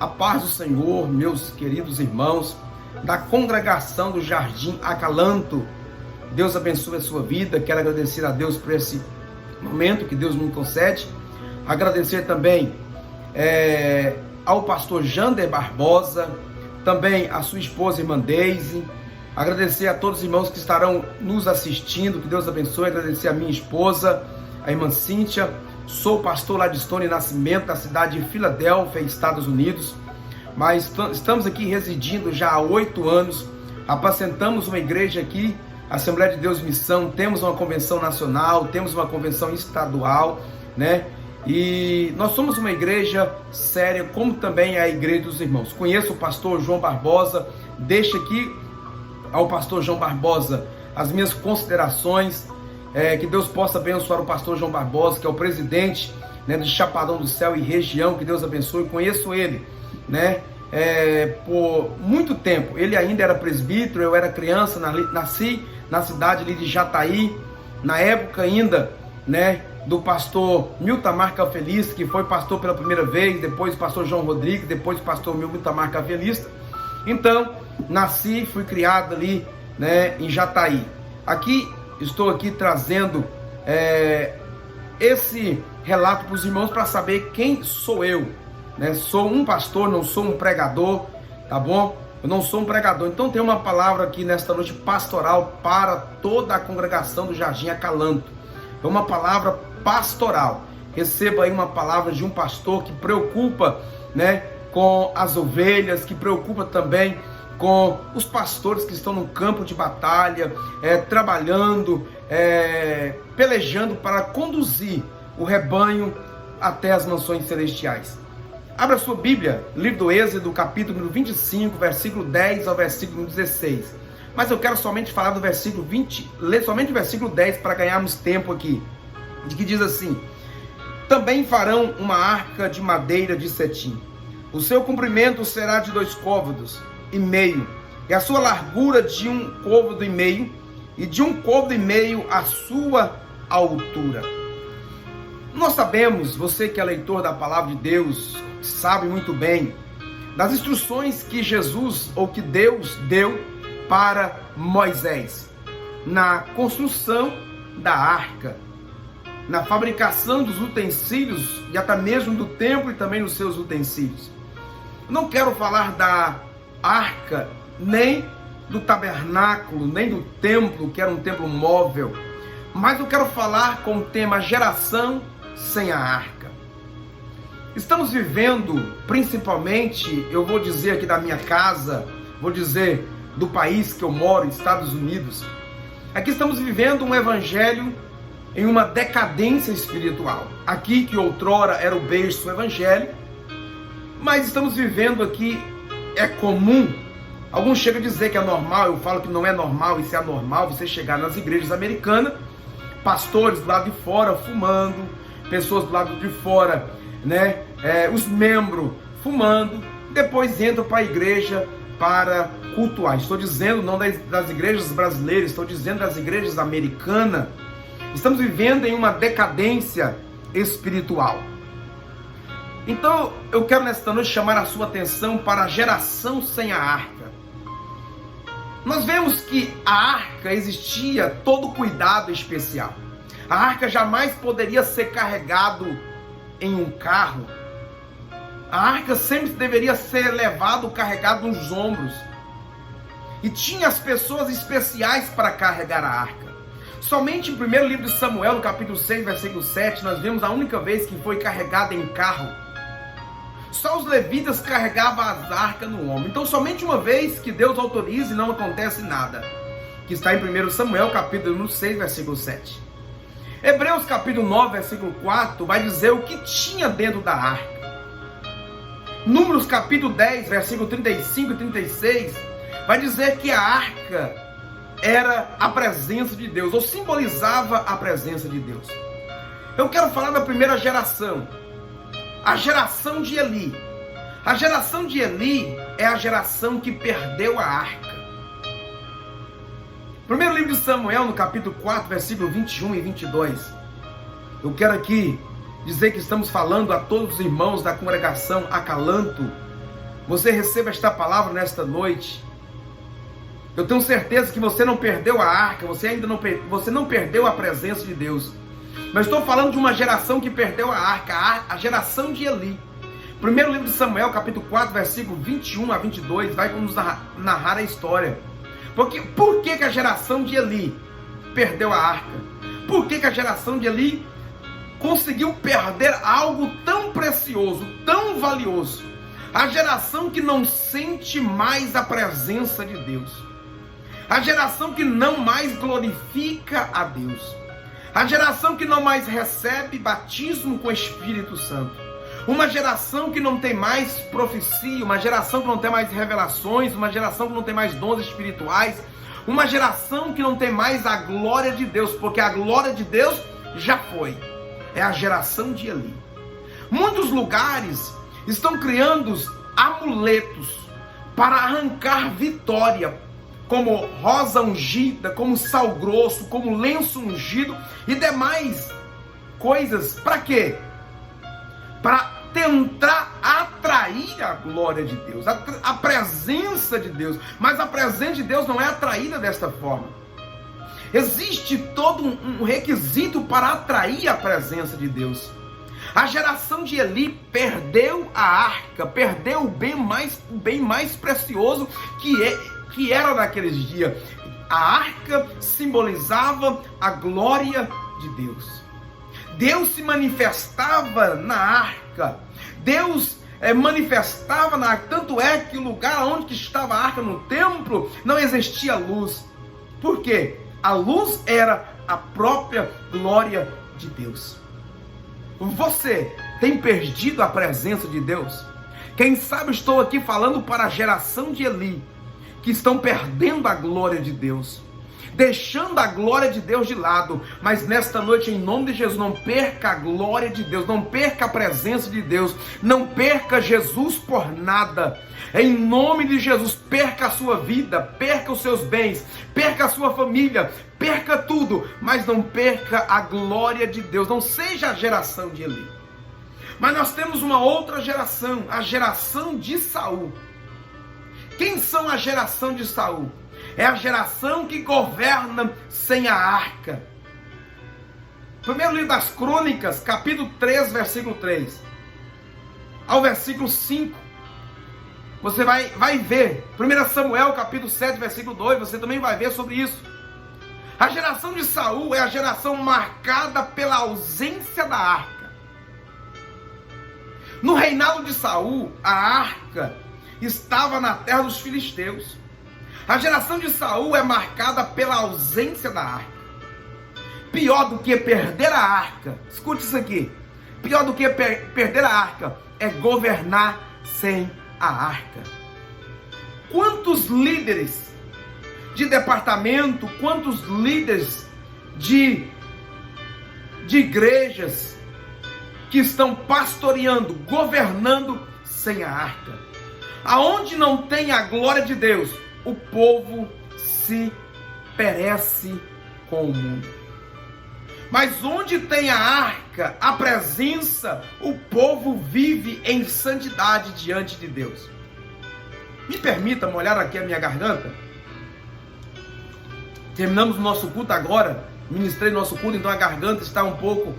A paz do Senhor, meus queridos irmãos da congregação do Jardim Acalanto. Deus abençoe a sua vida. Quero agradecer a Deus por esse momento que Deus me concede. Agradecer também ao pastor Jander Barbosa, também a sua esposa, irmã Deise. Agradecer a todos os irmãos que estarão nos assistindo. Que Deus abençoe. Agradecer a minha esposa, a irmã Cíntia. Sou pastor lá de Stone Nascimento, da cidade de Filadélfia, Estados Unidos. Mas estamos aqui residindo já há 8 anos. Apacentamos uma igreja aqui, Assembleia de Deus Missão. Temos uma convenção nacional, temos uma convenção estadual, né? E nós somos uma igreja séria, como também é a igreja dos irmãos. Conheço o pastor João Barbosa. Deixo aqui ao pastor João Barbosa as minhas considerações. Que Deus possa abençoar o pastor João Barbosa, que é o presidente, né, de Chapadão do Céu e região. Que Deus abençoe. Conheço ele, né, por muito tempo. Ele ainda era presbítero, eu era criança, nasci na cidade ali de Jataí, na época ainda, né, do pastor Miltamar Cafelista, que foi pastor pela primeira vez, depois o pastor João Rodrigues, depois o pastor Miltamar Cafelista. Então, nasci, fui criado ali, né, em Jataí. Estou aqui trazendo esse relato para os irmãos para saber quem sou eu, né? Sou um pastor, não sou um pregador, tá bom? Eu não sou um pregador. Então tem uma palavra aqui nesta noite pastoral para toda a congregação do Jardim Acalanto. É uma palavra pastoral. Receba aí uma palavra de um pastor que preocupa, né, com as ovelhas, que preocupa também com os pastores que estão no campo de batalha, trabalhando, pelejando para conduzir o rebanho até as mansões celestiais. Abra sua Bíblia, livro do Êxodo, capítulo 25, versículo 10 ao versículo 16. Mas eu quero somente falar do versículo 20, ler somente o versículo 10 para ganharmos tempo aqui. De que diz assim: também farão uma arca de madeira de cetim. O seu comprimento será de 2,5 côvados, e a sua largura de 1,5 côvado, e de 1,5 côvado a sua altura. Nós sabemos, você que é leitor da palavra de Deus, sabe muito bem das instruções que Jesus, ou que Deus deu para Moisés, na construção da arca, na fabricação dos utensílios, e até mesmo do templo e também dos seus utensílios. Não quero falar da arca, nem do tabernáculo, nem do templo, que era um templo móvel, mas eu quero falar com o tema geração sem a arca. Estamos vivendo, principalmente, eu vou dizer aqui da minha casa, vou dizer do país que eu moro, Estados Unidos. Aqui estamos vivendo um evangelho em uma decadência espiritual. Aqui que outrora era o berço do evangelho, mas estamos vivendo aqui, é comum, alguns chegam a dizer que é normal, eu falo que não é normal, isso é anormal, você chegar nas igrejas americanas, pastores do lado de fora fumando, pessoas do lado de fora, né, os membros fumando, depois entram para a igreja para cultuar. Estou dizendo não das igrejas brasileiras, estou dizendo das igrejas americanas. Estamos vivendo em uma decadência espiritual. Então, eu quero nesta noite chamar a sua atenção para a geração sem a arca. Nós vemos que a arca existia todo cuidado especial. A arca jamais poderia ser carregado em um carro. A arca sempre deveria ser levado, carregado nos ombros. E tinha as pessoas especiais para carregar a arca. Somente em 1º livro de Samuel, no capítulo 6, versículo 7, nós vemos a única vez que foi carregada em carro. Só os levitas carregavam as arcas no ombro. Então somente uma vez que Deus autoriza e não acontece nada. Que está em 1 Samuel, capítulo 6, versículo 7. Hebreus, capítulo 9, versículo 4, vai dizer o que tinha dentro da arca. Números, capítulo 10, versículo 35 e 36, vai dizer que a arca era a presença de Deus, ou simbolizava a presença de Deus. Eu quero falar da primeira geração, a geração de Eli. A geração de Eli é a geração que perdeu a arca. Primeiro livro de Samuel, no capítulo 4, versículo 21 e 22. Eu quero aqui dizer que estamos falando a todos os irmãos da congregação Acalanto, você receba esta palavra nesta noite. Eu tenho certeza que você não perdeu a arca, você não perdeu a presença de Deus. Mas estou falando de uma geração que perdeu a arca, a geração de Eli. Primeiro livro de Samuel, capítulo 4, versículo 21 a 22, vai nos narrar a história. Por que a geração de Eli perdeu a arca? Por que a geração de Eli conseguiu perder algo tão precioso, tão valioso? A geração que não sente mais a presença de Deus. A geração que não mais glorifica a Deus. A geração que não mais recebe batismo com o Espírito Santo. Uma geração que não tem mais profecia, uma geração que não tem mais revelações, uma geração que não tem mais dons espirituais, uma geração que não tem mais a glória de Deus, porque a glória de Deus já foi. É a geração de Eli. Muitos lugares estão criando amuletos para arrancar vitória, como rosa ungida, como sal grosso, como lenço ungido e demais coisas. Para quê? Para tentar atrair a glória de Deus, a presença de Deus. Mas a presença de Deus não é atraída desta forma. Existe todo um requisito para atrair a presença de Deus. A geração de Eli perdeu a arca, perdeu o bem mais precioso que era naqueles dias. A arca simbolizava a glória de Deus. Deus se manifestava na arca. Deus manifestava na arca. Tanto é que o lugar onde estava a arca, no templo, não existia luz. Por quê? A luz era a própria glória de Deus. Você tem perdido a presença de Deus? Quem sabe estou aqui falando para a geração de Eli, que estão perdendo a glória de Deus, deixando a glória de Deus de lado. Mas nesta noite, em nome de Jesus, não perca a glória de Deus, não perca a presença de Deus, não perca Jesus por nada. Em nome de Jesus, perca a sua vida, perca os seus bens, perca a sua família, perca tudo, mas não perca a glória de Deus. Não seja a geração de Eli. Mas nós temos uma outra geração, a geração de Saul. Quem são a geração de Saul? É a geração que governa sem a arca. Primeiro livro das Crônicas, capítulo 3, versículo 3 ao versículo 5. Você vai ver. 1 Samuel, capítulo 7, versículo 2, você também vai ver sobre isso. A geração de Saul é a geração marcada pela ausência da arca. No reinado de Saul, a arca estava na terra dos filisteus. A geração de Saul é marcada pela ausência da arca. Pior do que perder a arca, escute isso aqui. Pior do que perder a arca é governar sem a arca. Quantos líderes de departamento, quantos líderes de igrejas que estão pastoreando, governando sem a arca? Aonde não tem a glória de Deus, o povo se perece com o mundo. Mas onde tem a arca, a presença, o povo vive em santidade diante de Deus. Me permita molhar aqui a minha garganta. Terminamos o nosso culto agora, ministrei nosso culto, então a garganta está um pouco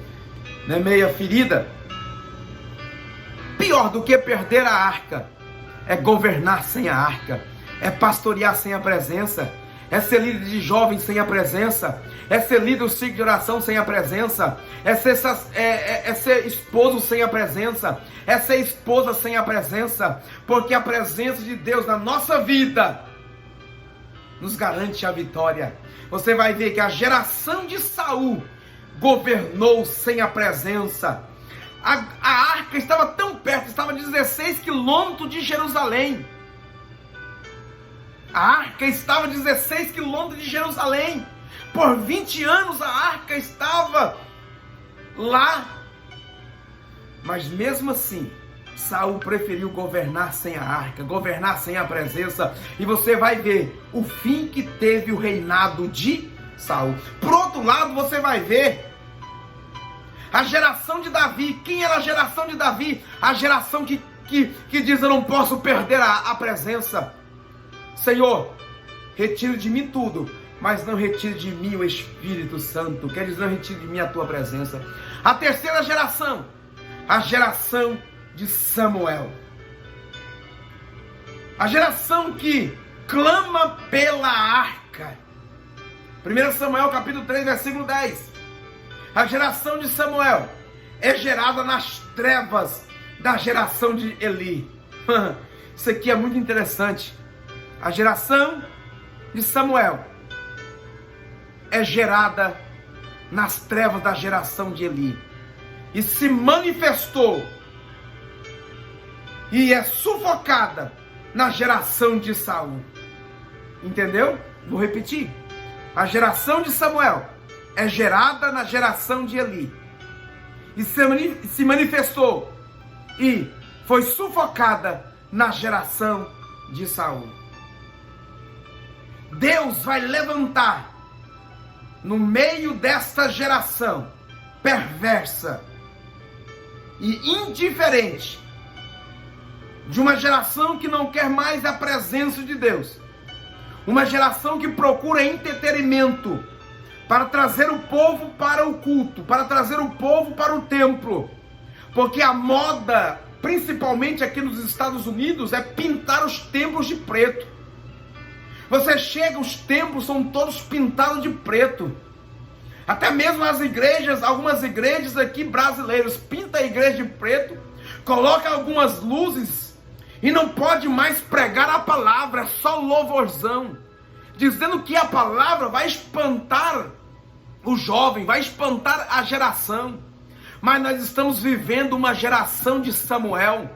meia ferida. Pior do que perder a arca é governar sem a arca, é pastorear sem a presença, é ser líder de jovens sem a presença, é ser líder do ciclo de oração sem a presença, é ser esposo sem a presença, é ser esposa sem a presença, porque a presença de Deus na nossa vida nos garante a vitória. Você vai ver que a geração de Saul governou sem a presença. A arca estava tão perto, estava a 16 quilômetros de Jerusalém. A arca estava a 16 quilômetros de Jerusalém. Por 20 anos a arca estava lá. Mas mesmo assim, Saul preferiu governar sem a arca, governar sem a presença. E você vai ver o fim que teve o reinado de Saul. Por outro lado, você vai ver a geração de Davi. Quem era a geração de Davi? A geração que que diz: eu não posso perder a presença. Senhor, retire de mim tudo, mas não retire de mim o Espírito Santo. Quer dizer, não retire de mim a tua presença. A terceira geração, a geração de Samuel. A geração que clama pela arca. 1 Samuel capítulo 3, versículo 10. A geração de Samuel é gerada nas trevas da geração de Eli. Isso aqui é muito interessante. A geração de Samuel é gerada nas trevas da geração de Eli. E se manifestou e é sufocada na geração de Saul. Entendeu? Vou repetir. A geração de Samuel é gerada na geração de Eli. E se manifestou e foi sufocada na geração de Saul. Deus vai levantar no meio desta geração perversa e indiferente, de uma geração que não quer mais a presença de Deus, uma geração que procura entretenimento para trazer o povo para o culto, para trazer o povo para o templo, porque a moda, principalmente aqui nos Estados Unidos, é pintar os templos de preto. Você chega, os templos são todos pintados de preto. Até mesmo as igrejas, algumas igrejas aqui brasileiras, pintam a igreja de preto, coloca algumas luzes e não pode mais pregar a palavra, é só louvorzão, dizendo que a palavra vai espantar o jovem, vai espantar a geração. Mas nós estamos vivendo uma geração de Samuel,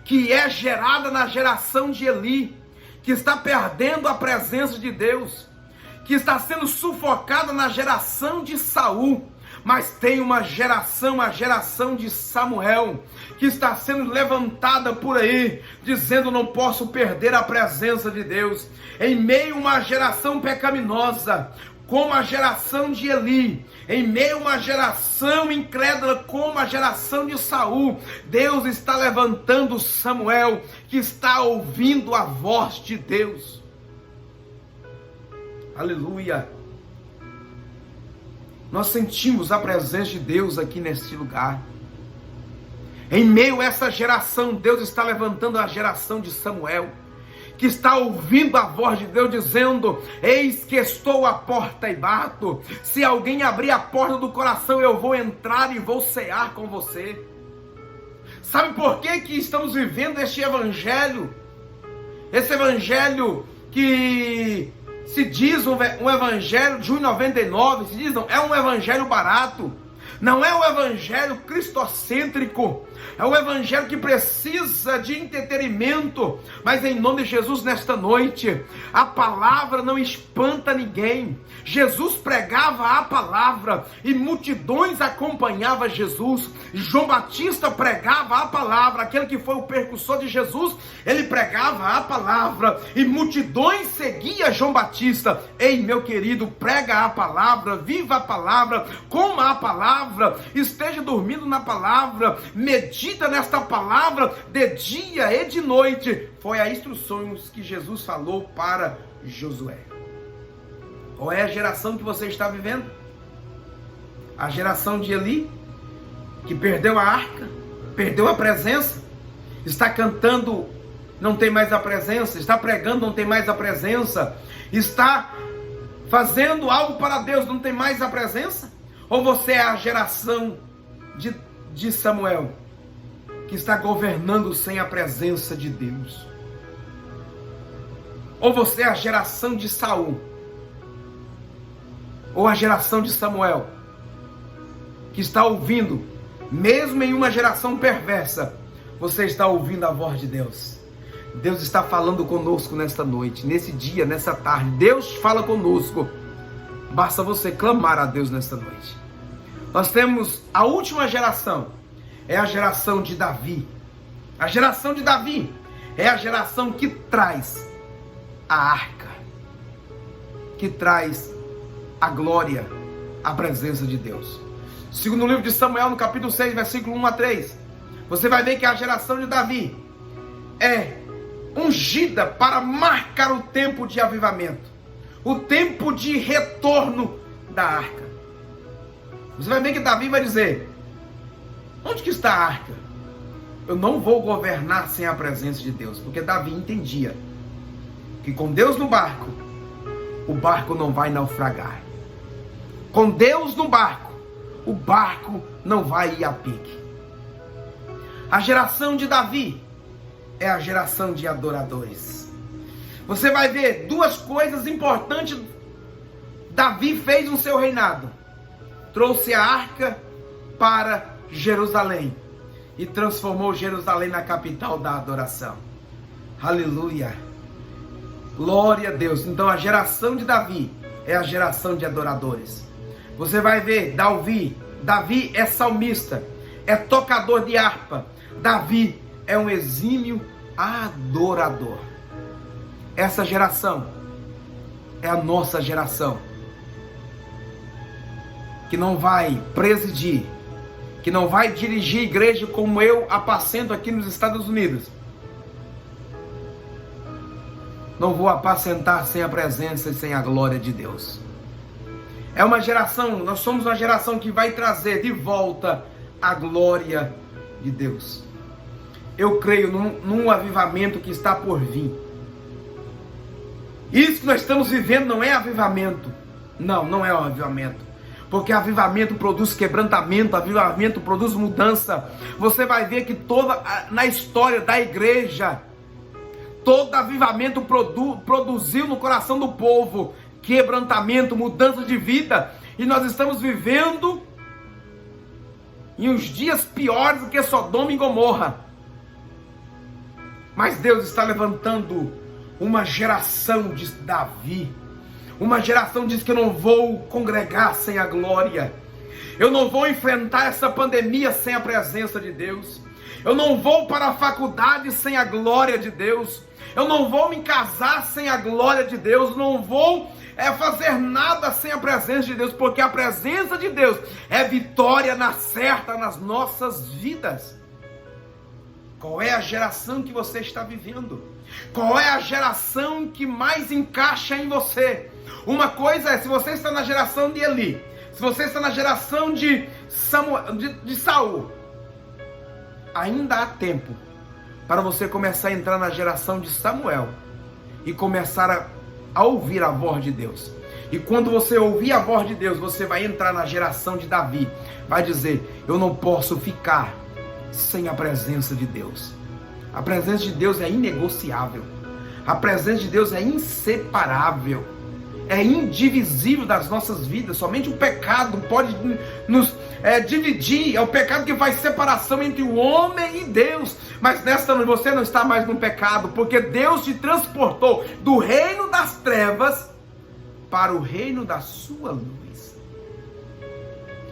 que é gerada na geração de Eli, que está perdendo a presença de Deus, que está sendo sufocada na geração de Saul. Mas tem uma geração, a geração de Samuel, que está sendo levantada por aí, dizendo: não posso perder a presença de Deus. Em meio a uma geração pecaminosa, como a geração de Eli, em meio a uma geração incrédula como a geração de Saul, Deus está levantando Samuel, que está ouvindo a voz de Deus. Aleluia! Nós sentimos a presença de Deus aqui neste lugar. Em meio a essa geração, Deus está levantando a geração de Samuel, que está ouvindo a voz de Deus dizendo: eis que estou à porta e bato. Se alguém abrir a porta do coração, eu vou entrar e vou cear com você. Sabe por que estamos vivendo este evangelho? Esse evangelho que se diz um evangelho de 1,99, se diz não, é um evangelho barato. Não é um evangelho cristocêntrico, é um evangelho que precisa de entretenimento. Mas em nome de Jesus, nesta noite, a palavra não espanta ninguém. Jesus pregava a palavra e multidões acompanhavam Jesus. João Batista pregava a palavra, aquele que foi o precursor de Jesus, ele pregava a palavra e multidões seguiam João Batista. Ei, meu querido, prega a palavra, viva a palavra, coma a palavra, esteja dormindo na palavra, medita nesta palavra de dia e de noite. Foi a instruções que Jesus falou para Josué. Qual é a geração que você está vivendo? A geração de Eli, que perdeu a arca, perdeu a presença, está cantando, não tem mais a presença, está pregando, não tem mais a presença, está fazendo algo para Deus, não tem mais a presença? Ou você é a geração de Samuel, que está governando sem a presença de Deus? Ou você é a geração de Saul, ou a geração de Samuel, que está ouvindo, mesmo em uma geração perversa, você está ouvindo a voz de Deus. Deus está falando conosco nesta noite, nesse dia, nessa tarde. Deus fala conosco. Basta você clamar a Deus nesta noite. Nós temos a última geração, é a geração de Davi. A geração de Davi é a geração que traz a arca, que traz a glória, a presença de Deus. Segundo livro de Samuel, no capítulo 6, versículo 1 a 3, você vai ver que a geração de Davi é ungida para marcar o tempo de avivamento, o tempo de retorno da arca. Você vai ver que Davi vai dizer: onde que está a arca? Eu não vou governar sem a presença de Deus, porque Davi entendia que com Deus no barco, o barco não vai naufragar. Com Deus no barco, o barco não vai ir a pique. A geração de Davi é a geração de adoradores. Você vai ver duas coisas importantes Davi fez no seu reinado. Trouxe a arca para Jerusalém e transformou Jerusalém na capital da adoração. Aleluia! Glória a Deus. Então a geração de Davi é a geração de adoradores. Você vai ver Davi é salmista, é tocador de harpa. Davi é um exímio adorador. Essa geração é a nossa geração, que não vai presidir, que não vai dirigir igreja como eu apacento aqui nos Estados Unidos. Não vou apacentar sem a presença e sem a glória de Deus. É uma geração, nós somos uma geração que vai trazer de volta a glória de Deus. Eu creio num avivamento que está por vir. Isso que nós estamos vivendo não é avivamento. Não é um avivamento. Porque avivamento produz quebrantamento, avivamento produz mudança. Você vai ver que na história da igreja, todo avivamento produziu no coração do povo quebrantamento, mudança de vida. E nós estamos vivendo em uns dias piores do que Sodoma e Gomorra. Mas Deus está levantando uma geração de Davi. Uma geração diz que eu não vou congregar sem a glória. Eu não vou enfrentar essa pandemia sem a presença de Deus. Eu não vou para a faculdade sem a glória de Deus. Eu não vou me casar sem a glória de Deus. Não vou fazer nada sem a presença de Deus, porque a presença de Deus é vitória na certa nas nossas vidas. Qual é a geração que você está vivendo? Qual é a geração que mais encaixa em você? Uma coisa é, se você está na geração de Eli, se você está na geração de Saul, ainda há tempo para você começar a entrar na geração de Samuel e começar a ouvir a voz de Deus. E quando você ouvir a voz de Deus, você vai entrar na geração de Davi. Vai dizer: eu não posso ficar sem a presença de Deus. A presença de Deus é inegociável. A presença de Deus é inseparável. É indivisível das nossas vidas. Somente o pecado pode nos dividir. É o pecado que faz separação entre o homem e Deus. Mas nesta noite você não está mais no pecado, porque Deus te transportou do reino das trevas para o reino da sua luz.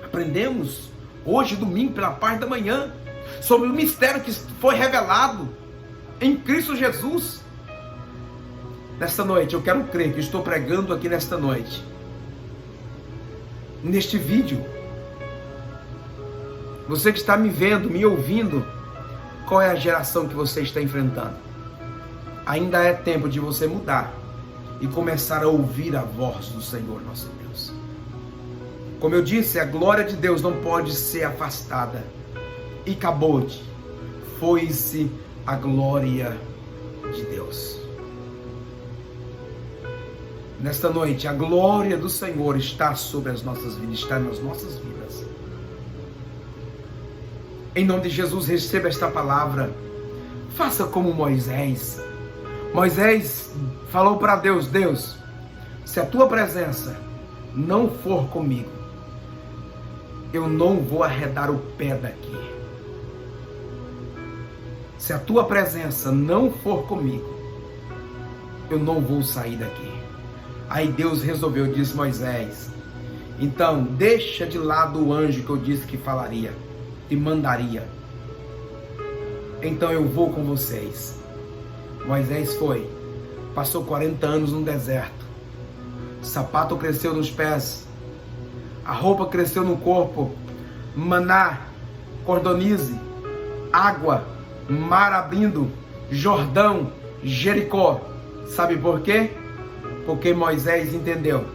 Aprendemos hoje, domingo, pela parte da manhã, sobre o mistério que foi revelado em Cristo Jesus. Nesta noite, eu quero crer que estou pregando aqui nesta noite, neste vídeo. Você que está me vendo, me ouvindo, qual é a geração que você está enfrentando? Ainda é tempo de você mudar e começar a ouvir a voz do Senhor nosso Deus. Como eu disse, a glória de Deus não pode ser afastada. E acabou-te, foi-se a glória de Deus. Nesta noite, a glória do Senhor está sobre as nossas vidas, está nas nossas vidas. Em nome de Jesus, receba esta palavra. Faça como Moisés. Moisés falou para Deus: Deus, se a tua presença não for comigo, eu não vou arredar o pé daqui. Se a tua presença não for comigo, eu não vou sair daqui. Aí Deus resolveu, disse Moisés: então deixa de lado o anjo que eu disse que falaria, te mandaria. Então eu vou com vocês. Moisés foi, passou 40 anos no deserto. O sapato cresceu nos pés, a roupa cresceu no corpo, maná, cordonize, água, mar abrindo, Jordão, Jericó. Sabe por quê? Porque Moisés entendeu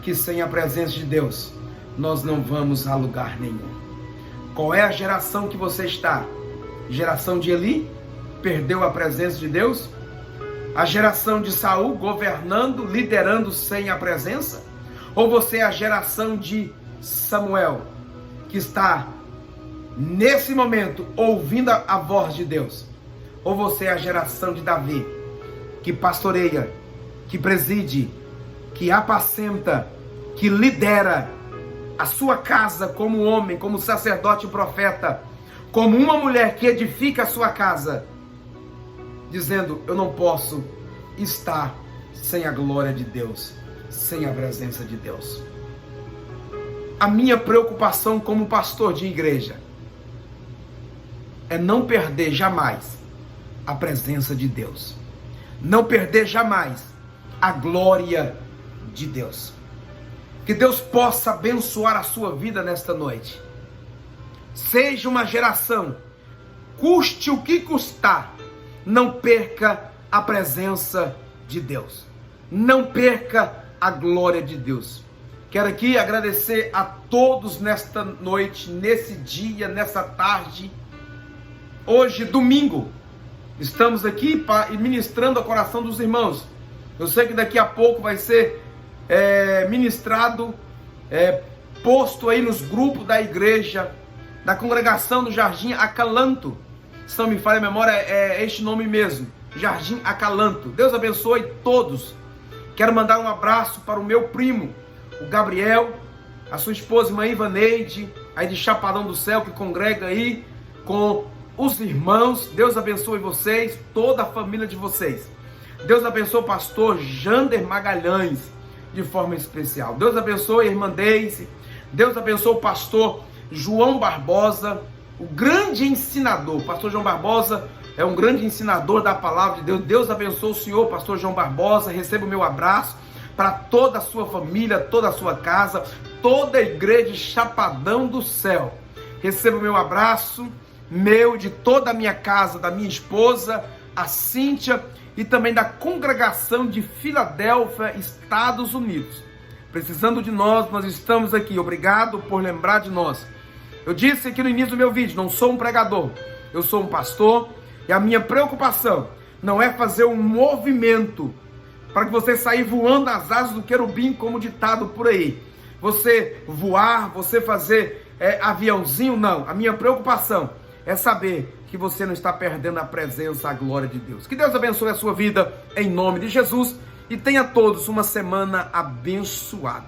que sem a presença de Deus, nós não vamos a lugar nenhum. Qual é a geração que você está? Geração de Eli? Perdeu a presença de Deus? A geração de Saul governando, liderando sem a presença? Ou você é a geração de Samuel, que está nesse momento ouvindo a voz de Deus? Ou você é a geração de Davi, que pastoreia, que preside, que apacenta, que lidera a sua casa como homem, como sacerdote e profeta, como uma mulher que edifica a sua casa, dizendo: eu não posso estar sem a glória de Deus, sem a presença de Deus. A minha preocupação como pastor de igreja é não perder jamais a presença de Deus, não perder jamais a glória de Deus. Que Deus possa abençoar a sua vida nesta noite. Seja uma geração, custe o que custar, não perca a presença de Deus, não perca a glória de Deus. Quero aqui agradecer a todos nesta noite, nesse dia, nessa tarde. Hoje, domingo, estamos aqui ministrando ao coração dos irmãos. Eu sei que daqui a pouco vai ser ministrado, posto aí nos grupos da igreja, da congregação do Jardim Acalanto. Se não me falha a memória, é este nome mesmo, Jardim Acalanto. Deus abençoe todos. Quero mandar um abraço para o meu primo, o Gabriel, a sua esposa, irmã Ivaneide, aí de Chapadão do Céu, que congrega aí com os irmãos. Deus abençoe vocês, toda a família de vocês. Deus abençoe o pastor Jander Magalhães, de forma especial. Deus abençoe a irmã Deise. Deus abençoe o pastor João Barbosa, o grande ensinador. O pastor João Barbosa é um grande ensinador da palavra de Deus. Deus abençoe o senhor, pastor João Barbosa. Receba o meu abraço para toda a sua família, toda a sua casa, toda a igreja de Chapadão do Céu. Receba o meu abraço, meu, de toda a minha casa, da minha esposa, a Cíntia, e também da congregação de Filadélfia, Estados Unidos. Precisando de nós, nós estamos aqui. Obrigado por lembrar de nós. Eu disse aqui no início do meu vídeo, não sou um pregador, eu sou um pastor, e a minha preocupação não é fazer um movimento para que você sair voando as asas do querubim, como ditado por aí. Você voar, você fazer aviãozinho, não. A minha preocupação é saber que você não está perdendo a presença, a glória de Deus. Que Deus abençoe a sua vida em nome de Jesus e tenha todos uma semana abençoada.